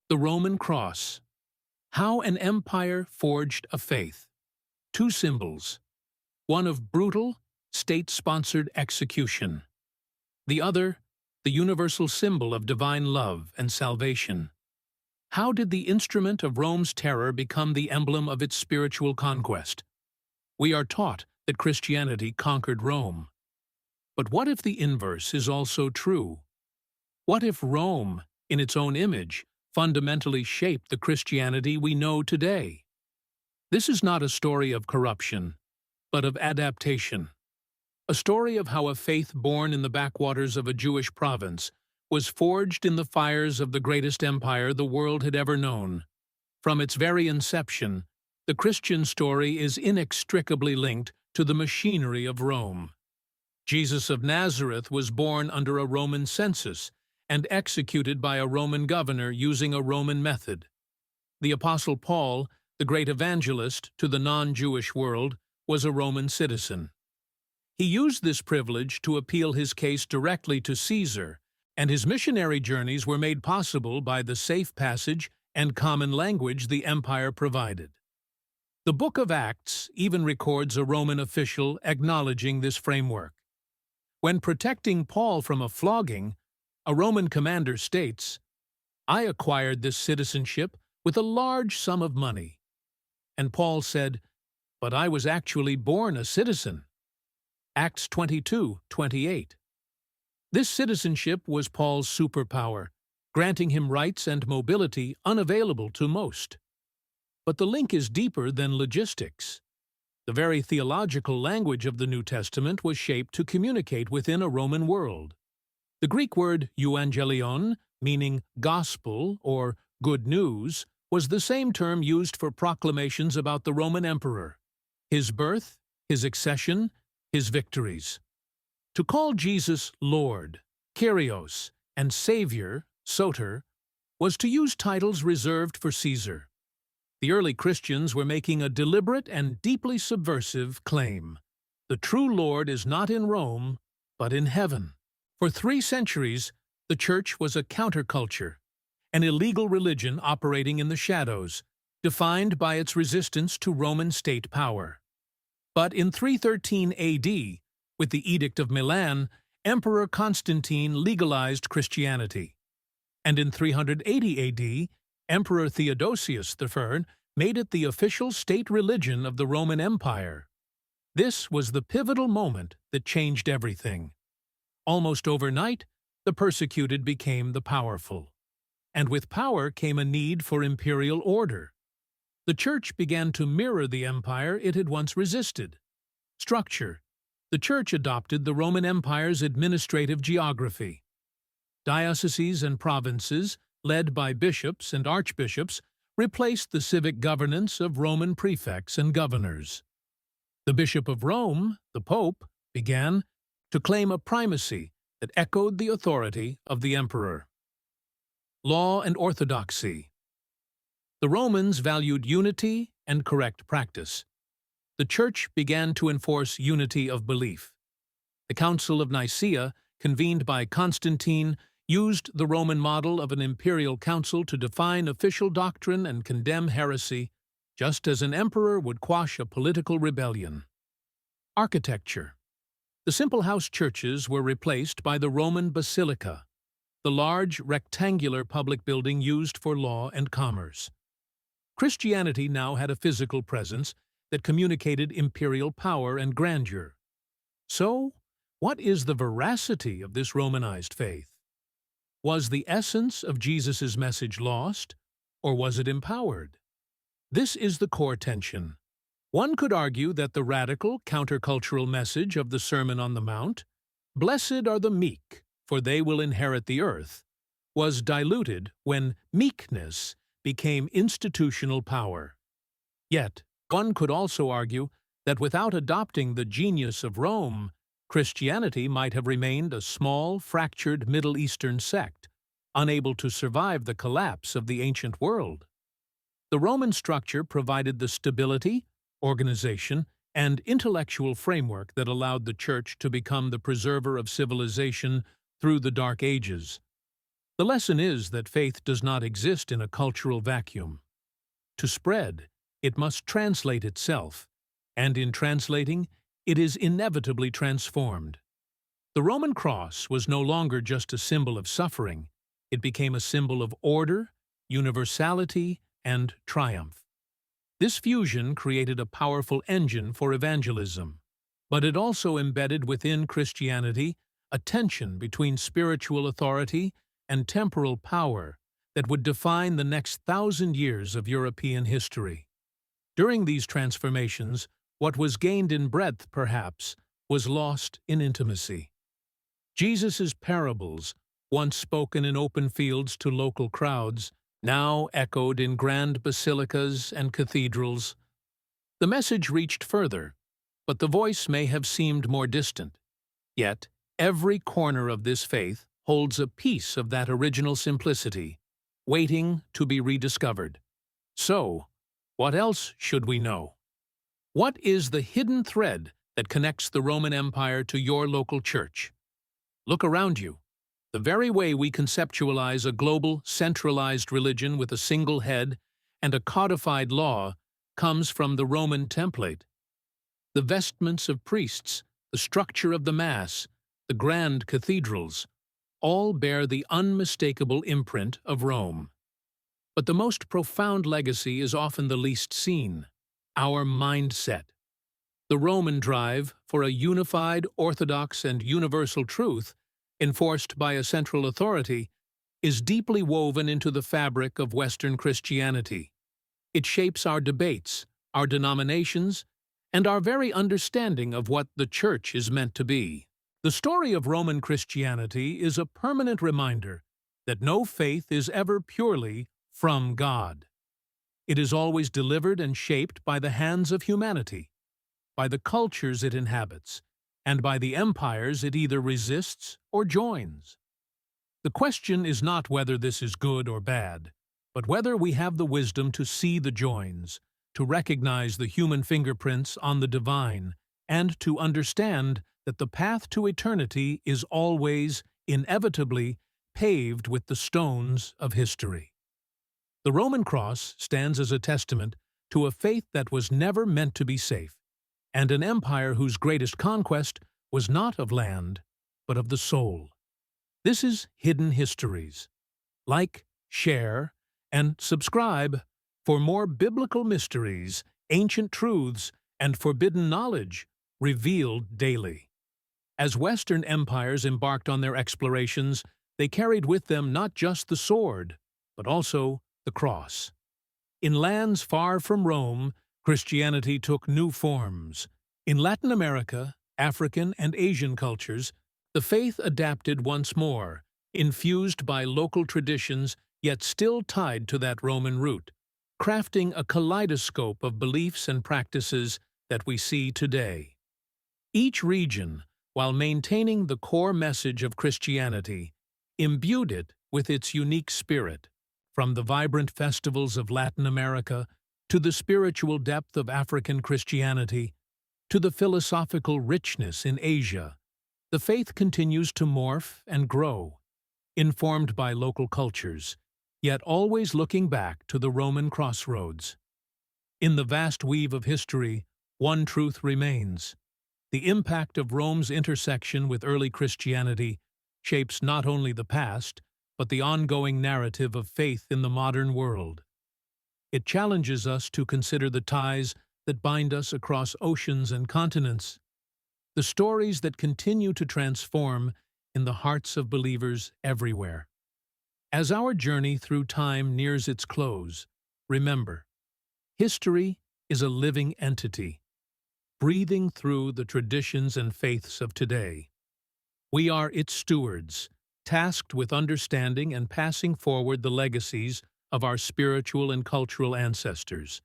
The Roman Cross. How an empire forged a faith. Two symbols. One of brutal, state-sponsored execution. The other, the universal symbol of divine love and salvation. How did the instrument of Rome's terror become the emblem of its spiritual conquest? We are taught that Christianity conquered Rome. But what if the inverse is also true? What if Rome, in its own image, fundamentally shaped the Christianity we know today? This is not a story of corruption, but of adaptation. A story of how a faith born in the backwaters of a Jewish province was forged in the fires of the greatest empire the world had ever known. From its very inception, the Christian story is inextricably linked to the machinery of Rome. Jesus of Nazareth was born under a Roman census and executed by a Roman governor using a Roman method. The Apostle Paul, the great evangelist to the non-Jewish world, was a Roman citizen. He used this privilege to appeal his case directly to Caesar, and his missionary journeys were made possible by the safe passage and common language the empire provided. The Book of Acts even records a Roman official acknowledging this framework. When protecting Paul from a flogging, a Roman commander states, "I acquired this citizenship with a large sum of money." And Paul said, "But I was actually born a citizen." Acts 22:28. This citizenship was Paul's superpower, granting him rights and mobility unavailable to most. But the link is deeper than logistics. The very theological language of the New Testament was shaped to communicate within a Roman world. The Greek word euangelion, meaning gospel or good news, was the same term used for proclamations about the Roman emperor, his birth, his accession, his victories. To call Jesus Lord, Kyrios, and Savior, Soter, was to use titles reserved for Caesar. The early Christians were making a deliberate and deeply subversive claim. The true Lord is not in Rome, but in heaven. For 3 centuries, the Church was a counterculture, an illegal religion operating in the shadows, defined by its resistance to Roman state power. But in 313 AD, with the Edict of Milan, Emperor Constantine legalized Christianity. And in 380 AD, Emperor Theodosius III made it the official state religion of the Roman Empire. This was the pivotal moment that changed everything. Almost overnight, the persecuted became the powerful. And with power came a need for imperial order. The Church began to mirror the empire it had once resisted. Structure. The Church adopted the Roman Empire's administrative geography. Dioceses and provinces, led by bishops and archbishops, replaced the civic governance of Roman prefects and governors. The Bishop of Rome, the Pope, began to claim a primacy that echoed the authority of the emperor. Law and orthodoxy. The Romans valued unity and correct practice. The Church began to enforce unity of belief. The Council of Nicaea, convened by Constantine, used the Roman model of an imperial council to define official doctrine and condemn heresy, just as an emperor would quash a political rebellion. Architecture. The simple house churches were replaced by the Roman basilica, the large rectangular public building used for law and commerce. Christianity now had a physical presence that communicated imperial power and grandeur. So, what is the veracity of this Romanized faith? Was the essence of Jesus' message lost, or was it empowered? This is the core tension. One could argue that the radical, countercultural message of the Sermon on the Mount, "Blessed are the meek, for they will inherit the earth," was diluted when meekness became institutional power. Yet, one could also argue that without adopting the genius of Rome, Christianity might have remained a small, fractured Middle Eastern sect, unable to survive the collapse of the ancient world. The Roman structure provided the stability, organization, and intellectual framework that allowed the Church to become the preserver of civilization through the Dark Ages. The lesson is that faith does not exist in a cultural vacuum. To spread, it must translate itself, and in translating, it is inevitably transformed. The Roman cross was no longer just a symbol of suffering, it became a symbol of order, universality, and triumph. This fusion created a powerful engine for evangelism, but it also embedded within Christianity a tension between spiritual authority and temporal power that would define the next 1,000 years of European history. During these transformations, what was gained in breadth, perhaps, was lost in intimacy. Jesus' parables, once spoken in open fields to local crowds, now echoed in grand basilicas and cathedrals. The message reached further, but the voice may have seemed more distant. Yet, every corner of this faith holds a piece of that original simplicity, waiting to be rediscovered. So, what else should we know? What is the hidden thread that connects the Roman Empire to your local church? Look around you. The very way we conceptualize a global, centralized religion with a single head and a codified law comes from the Roman template. The vestments of priests, the structure of the Mass, the grand cathedrals, all bear the unmistakable imprint of Rome. But the most profound legacy is often the least seen: our mindset. The Roman drive for a unified, orthodox, and universal truth, enforced by a central authority, is deeply woven into the fabric of Western Christianity. It shapes our debates, our denominations, and our very understanding of what the Church is meant to be. The story of Roman Christianity is a permanent reminder that no faith is ever purely from God. It is always delivered and shaped by the hands of humanity, by the cultures it inhabits, and by the empires it either resists or joins. The question is not whether this is good or bad, but whether we have the wisdom to see the joins, to recognize the human fingerprints on the divine, and to understand that the path to eternity is always, inevitably, paved with the stones of history. The Roman cross stands as a testament to a faith that was never meant to be safe, and an empire whose greatest conquest was not of land, but of the soul. This is Hidden Histories. Like, share, and subscribe for more biblical mysteries, ancient truths, and forbidden knowledge revealed daily. As Western empires embarked on their explorations, they carried with them not just the sword, but also the cross. In lands far from Rome, Christianity took new forms. In Latin America, African and Asian cultures, the faith adapted once more, infused by local traditions yet still tied to that Roman root, crafting a kaleidoscope of beliefs and practices that we see today. Each region, while maintaining the core message of Christianity, imbued it with its unique spirit, from the vibrant festivals of Latin America to the spiritual depth of African Christianity, to the philosophical richness in Asia. The faith continues to morph and grow, informed by local cultures, yet always looking back to the Roman crossroads. In the vast weave of history, one truth remains: the impact of Rome's intersection with early Christianity shapes not only the past, but the ongoing narrative of faith in the modern world. It challenges us to consider the ties that bind us across oceans and continents, the stories that continue to transform in the hearts of believers everywhere. As our journey through time nears its close, remember, history is a living entity, breathing through the traditions and faiths of today. We are its stewards, tasked with understanding and passing forward the legacies of our spiritual and cultural ancestors.